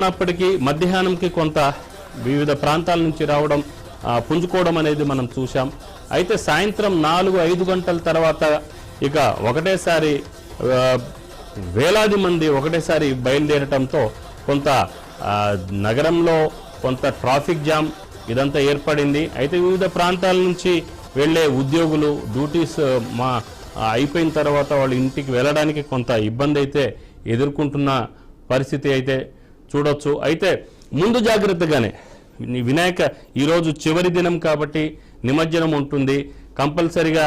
ఉన్నప్పటికీ మధ్యాహ్నంకి కొంత వివిధ ప్రాంతాల నుంచి రావడం పుంజుకోవడం అనేది మనం చూసాం. అయితే సాయంత్రం 4-5 గంటల తర్వాత ఇక ఒకటేసారి వేలాది మంది ఒకటేసారి బయలుదేరటంతో కొంత నగరంలో కొంత ట్రాఫిక్ జామ్ ఇదంతా ఏర్పడింది. అయితే వివిధ ప్రాంతాల నుంచి వెళ్ళే ఉద్యోగులు డ్యూటీస్ అయిపోయిన తర్వాత వాళ్ళ ఇంటికి వెళ్ళడానికి కొంత ఇబ్బంది అయితే ఎదుర్కొంటున్న పరిస్థితి అయితే చూడొచ్చు. అయితే ముందు జాగ్రత్తగానే వినాయక ఈరోజు చివరి దినం కాబట్టి నిమజ్జనం ఉంటుంది, కంపల్సరిగా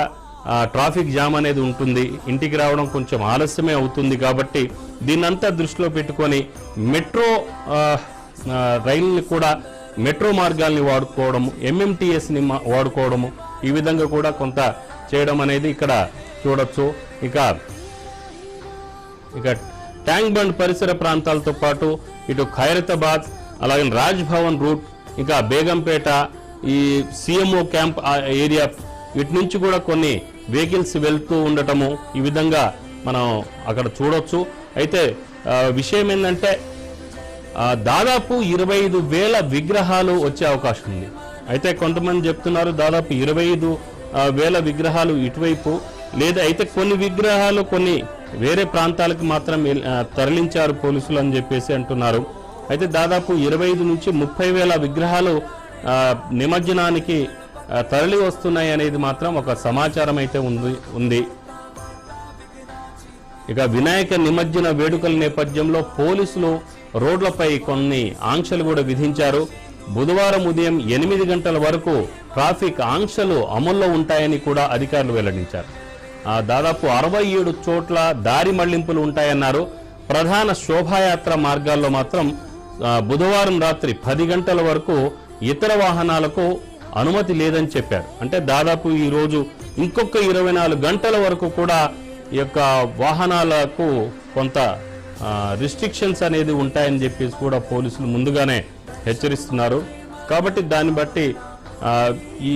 ట్రాఫిక్ జామ్ అనేది ఉంటుంది, ఇంటికి రావడం కొంచెం ఆలస్యమే అవుతుంది. కాబట్టి దీన్నంతా దృష్టిలో పెట్టుకొని మెట్రో రైలుని కూడా మెట్రో మార్గాల్ని వాడుకోవడము, ఎంఎంటీఎస్ని వాడుకోవడము, ఈ విధంగా కూడా కొంత చేయడం అనేది ఇక్కడ చూడొచ్చు. ఇక ట్యాంక్ బండ్ పరిసర ప్రాంతాలతో పాటు ఇటు ఖైరతాబాద్, అలాగే రాజ్ భవన్ రూట్, ఇంకా బేగంపేట, ఈ సిఎంఓ క్యాంప్ ఏరియా, వీటి నుంచి కూడా కొన్ని వెహికల్స్ వెళ్తూ ఉండటము ఈ విధంగా మనం అక్కడ చూడొచ్చు. అయితే విషయం ఏంటంటే దాదాపు 25,000 విగ్రహాలు వచ్చే అవకాశం ఉంది. అయితే కొంతమంది చెప్తున్నారు దాదాపు 25,000 విగ్రహాలు ఇటువైపు లేదా, అయితే కొన్ని విగ్రహాలు కొన్ని వేరే ప్రాంతాలకు మాత్రం తరలించారు పోలీసులు అని చెప్పేసి అంటున్నారు. అయితే దాదాపు 25,000 నుంచి 30,000 విగ్రహాలు నిమజ్జనానికి తరలి వస్తున్నాయి అనేది మాత్రం ఒక సమాచారం అయితే ఉంది. ఇక వినాయక నిమజ్జన వేడుకల నేపథ్యంలో పోలీసులు రోడ్లపై కొన్ని ఆంక్షలు కూడా విధించారు. బుధవారం ఉదయం 8 గంటల వరకు ట్రాఫిక్ ఆంక్షలు అమల్లో ఉంటాయని కూడా అధికారులు వెల్లడించారు. దాదాపు 67 చోట్ల దారి మళ్లింపులు ఉంటాయన్నారు. ప్రధాన శోభాయాత్ర మార్గాల్లో మాత్రం బుధవారం రాత్రి 10 గంటల వరకు ఇతర వాహనాలకు అనుమతి లేదని చెప్పారు. అంటే దాదాపు ఈ రోజు ఇంకొక 24 గంటల వరకు కూడా ఈ యొక్క వాహనాలకు కొంత రిస్ట్రిక్షన్స్ అనేది ఉంటాయని చెప్పేసి కూడా పోలీసులు ముందుగానే హెచ్చరిస్తున్నారు. కాబట్టి దాన్ని బట్టి ఈ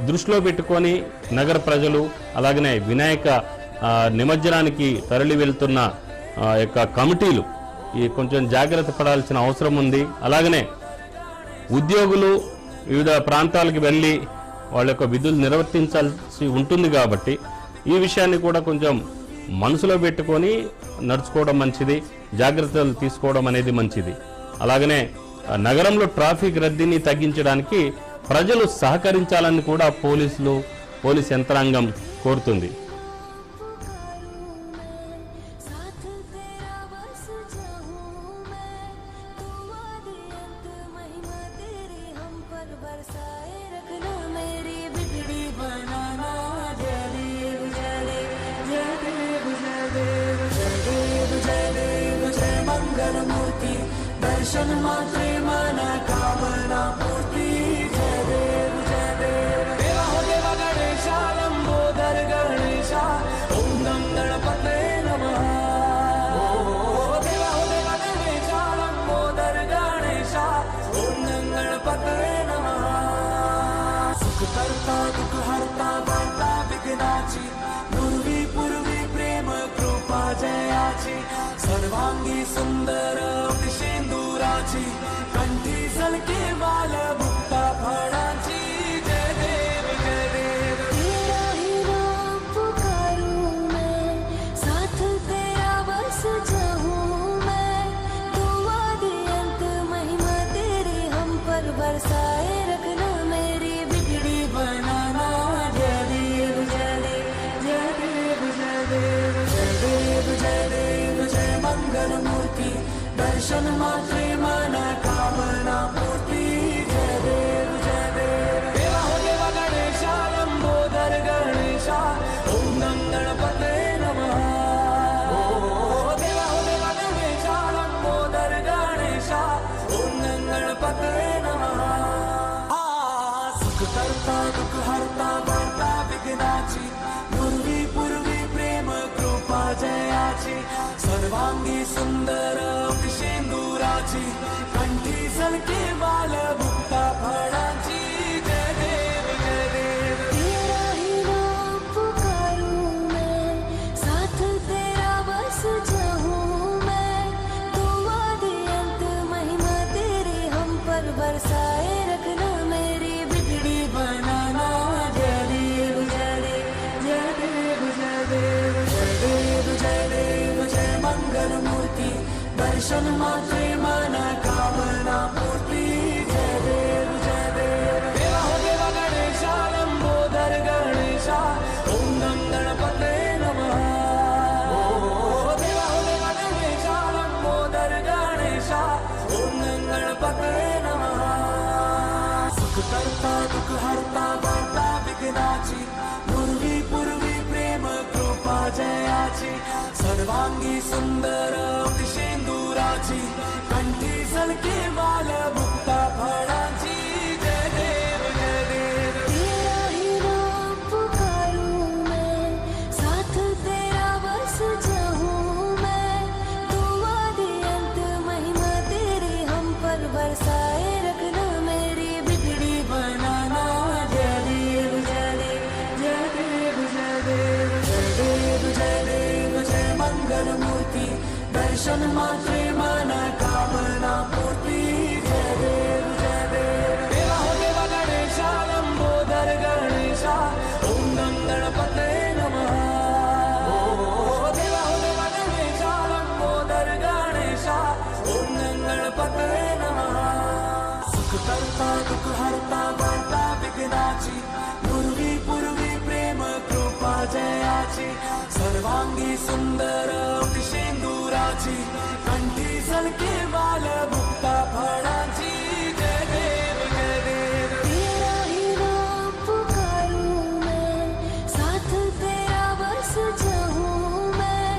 దృష్టిలో పెట్టుకొని నగర ప్రజలు అలాగనే వినాయక నిమజ్జనానికి తరలి వెళ్తున్న యొక్క కమిటీలు ఈ కొంచెం జాగ్రత్త పడాల్సిన అవసరం ఉంది. అలాగనే ఉద్యోగులు వివిధ ప్రాంతాలకు వెళ్ళి వాళ్ళ యొక్క విధులు నిర్వర్తించాల్సి ఉంటుంది. కాబట్టి ఈ విషయాన్ని కూడా కొంచెం మనసులో పెట్టుకొని నడుచుకోవడం మంచిది, జాగ్రత్తలు తీసుకోవడం అనేది మంచిది. అలాగనే నగరంలో ట్రాఫిక్ రద్దీని తగ్గించడానికి ప్రజలు సహకరించాలని కూడా పోలీస్ యంత్రాంగం కోరుతుంది. दर्शन मात्रे मना कामना पूर्ति जय देव देवा हो देवा गणेशा लंबोदर गणेशा ओम नम गणपते नमः। देवा हो देवा गणेशा लंबोदर गणेशा ओम नम गणपते नमः। सुख करता दुख हरता वार्ता विघ्नाची पूर्वी प्रेम कृपा जयाची सर्वांगी सुंदर कंठी सलके माल मुक्ता फळाची जय देव तेरा ही नाम पुकारूं मैं साथ तेरा बस जाऊं मैं दुआ दी अंत महिमा तेरी हम पर बरसाए रखना मेरी बिगड़ी बनाना जय देव जय देव जय देव जय देव जय देव जय देव जय मंगल मूर्ति दर्शन मात्रे मना कामना पूर्ति जय देव देवा हो देवा गणेशा लंबोदर गणेशा ओम नम गणपते नमः। देवा हो देवा गणेशा लंबोदर गणेशा ओम नम गणपते नमः। सुख करता दुख हरता वार्ता विघ्नाची पूर्वी प्रेम कृपा जयाची सर्वांगी सुंदर कंठी सलके माल मुक्ता फळाची जय देव तेरा ही नाम पुकारूं मैं साथ तेरा बस जाऊं मैं दुआ दी अंत महिमा मनोकामना पूर्ति जय देव देवा हो देवा गणेशा लंबोदर गणेशा ओम नम गणपते नमः देवा हो देवा गणेशा लंबोदर गणेशा ओम नम गणपते नमः सुख करता दुख हरता वार्ता विघ्नाची पूर्वी पूर्वी प्रेम कृपा जयाची सर्वांगी सुंदर शेंदुराची कंठी सलके माल मुक्ता फळाची जय देव तेरा ही नाम पुकारूं मैं साथ तेरा बस जाऊं मैं तू आदि अंत महिमा तेरी हम पर बरसाए रखना मेरी बिगड़ी बनाना जय देव जय देव जय देव जय देव जय देव जय मंगल मूर्ति दर्शन मात्रे मनोकामना पूर्ति जय देव देवा हो देवा गणेशा लंबोदर गणेशा ओम नम गणपते नमः देवा हो देवा गणेशा लंबोदर गणेशा ओम नम गणपते नमः सुख करता दुख हरता वार्ता विघ्नाची पूर्वी पूर्वी प्रेम कृपा जयाची सर्वांगी सुंदर शेंदुराची कंठी सलके माल मुक्ता फळाची जय देव तेरा ही नाम पुकारूं मैं साथ तेरा बस जाऊं मैं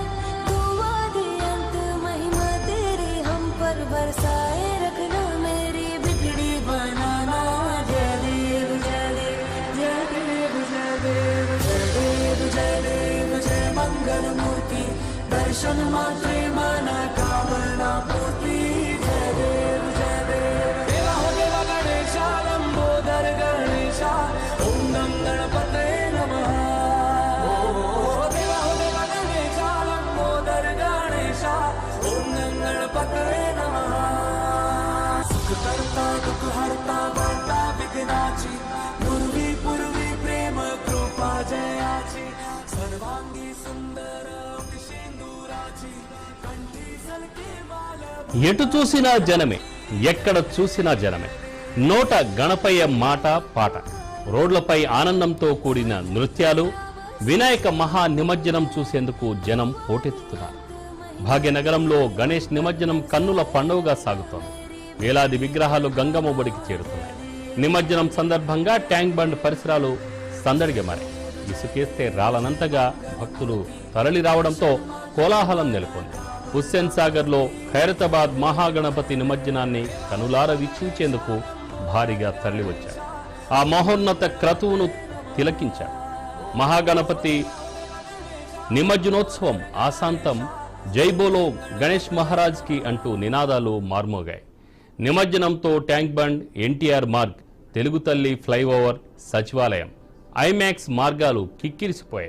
तू आदि अंत महिमा तेरी हम पर बरसाए रखना मेरी बिगड़ी बनाना जय देव जय देव जय देव जय देव जय देव जय मंगल मूर्ति दर्शन मात्रे मनोकामना पूर्ति जय देव देवा हो देवा गणेशा लंबोदर गणेशा ओम नम गणपते नमः देवा हो देवा गणेशा लंबोदर गणेशा ओम नम गणपते नमः सुख करता दुख हरता वार्ता विघ्नाची पूर्वी पूर्वी प्रेम कृपा जयाची सर्वांगी सुंदर शेंदुराची कंठी सलके माल ఎటు చూసినా జనమే, ఎక్కడ చూసినా జనమే. నోట గణపయ్య మాట పాట, రోడ్లపై ఆనందంతో కూడిన నృత్యాలు, వినాయక మహా నిమజ్జనం చూసేందుకు జనం పోటెత్తుతున్నారు. భాగ్యనగరంలో గణేష్ నిమజ్జనం కన్నుల పండుగగా సాగుతోంది. వేలాది విగ్రహాలు గంగమ్మ ఒడికి చేరుతున్నాయి. నిమజ్జనం సందర్భంగా ట్యాంక్ బండ్ పరిసరాలు సందడిగా మారాయి. ఇసుకేస్తే రాలనంతగా భక్తులు తరలి రావడంతో కోలాహలం నెలకొంది. హుస్సేన్ సాగర్ లో ఖైరతాబాద్ మహాగణపతి నిమజ్జనాన్ని కనులార వీక్షించేందుకు భారీగా తరలివచ్చారు. ఆ మహోన్నత క్రతువును తిలకించారు. మహాగణపతి నిమజ్జనోత్సవం ఆశాంతం జైబోలో గణేష్ మహారాజ్ కి అంటూ నినాదాలు మార్మోగాయి. నిమజ్జనంతో ట్యాంక్ బండ్, ఎన్టీఆర్ మార్గ్, తెలుగు తల్లి ఫ్లైఓవర్, సచివాలయం, ఐమాక్స్ మార్గాలు కిక్కిరిసిపోయాయి.